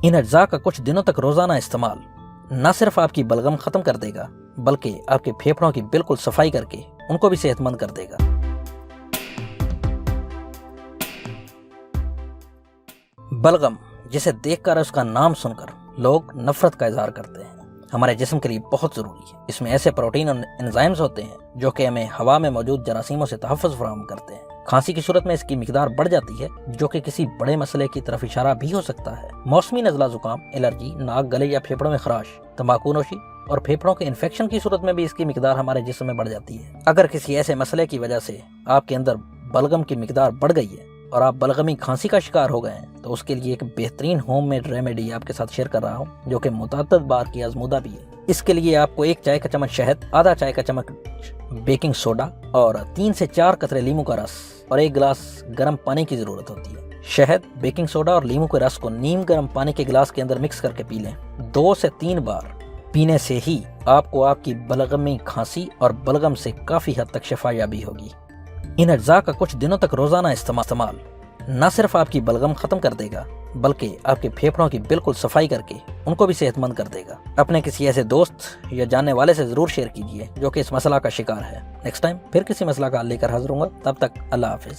ان اجزاء کا کچھ دنوں تک روزانہ استعمال نہ صرف آپ کی بلغم ختم کر دے گا بلکہ آپ کے پھیپھڑوں کی بالکل صفائی کر کے ان کو بھی صحت مند کر دے گا۔ بلغم، جسے دیکھ کر اس کا نام سن کر لوگ نفرت کا اظہار کرتے ہیں، ہمارے جسم کے لیے بہت ضروری ہے۔ اس میں ایسے پروٹین اور انزائمز ہوتے ہیں جو کہ ہمیں ہوا میں موجود جراثیموں سے تحفظ فراہم کرتے ہیں۔ کھانسی کی صورت میں اس کی مقدار بڑھ جاتی ہے جو کہ کسی بڑے مسئلے کی طرف اشارہ بھی ہو سکتا ہے۔ موسمی نزلہ زکام، الرجی، ناک، گلے یا پھیپھڑوں میں خراش، تمباکو نوشی اور پھیپھڑوں کے انفیکشن کی صورت میں بھی اس کی مقدار ہمارے جسم میں بڑھ جاتی ہے۔ اگر کسی ایسے مسئلے کی وجہ سے آپ کے اندر بلغم کی مقدار بڑھ گئی ہے اور آپ بلغمی کھانسی کا شکار ہو گئے ہیں تو اس کے لیے ایک بہترین ہوم میڈ ریمیڈی آپ کے ساتھ شیئر کر رہا ہوں جو کہ متعدد بار کی آزمودہ بھی ہے۔ اس کے لیے آپ کو 1 چائے کا چمچ شہد، آدھا چائے کا چمچ بیکنگ سوڈا اور 3 سے 4 قطرے لیموں کا رس اور 1 گلاس گرم پانی کی ضرورت ہوتی ہے۔ شہد، بیکنگ سوڈا اور لیموں کے رس کو نیم گرم پانی کے گلاس کے اندر مکس کر کے پی لیں۔ 2 سے 3 بار پینے سے ہی آپ کو آپ کی بلغمی کھانسی اور بلغم سے کافی حد تک شفا یابی ہوگی۔ ان اجزاء کا کچھ دنوں تک روزانہ استعمال نہ صرف آپ کی بلغم ختم کر دے گا بلکہ آپ کے پھیپھڑوں کی بالکل صفائی کر کے ان کو بھی صحت مند کر دے گا۔ اپنے کسی ایسے دوست یا جاننے والے سے ضرور شیئر کیجیے جو کہ اس مسئلہ کا شکار ہے۔ نیکسٹ ٹائم پھر کسی مسئلہ کا حل لے کر حاضر ہوں گا، تب تک اللہ حافظ۔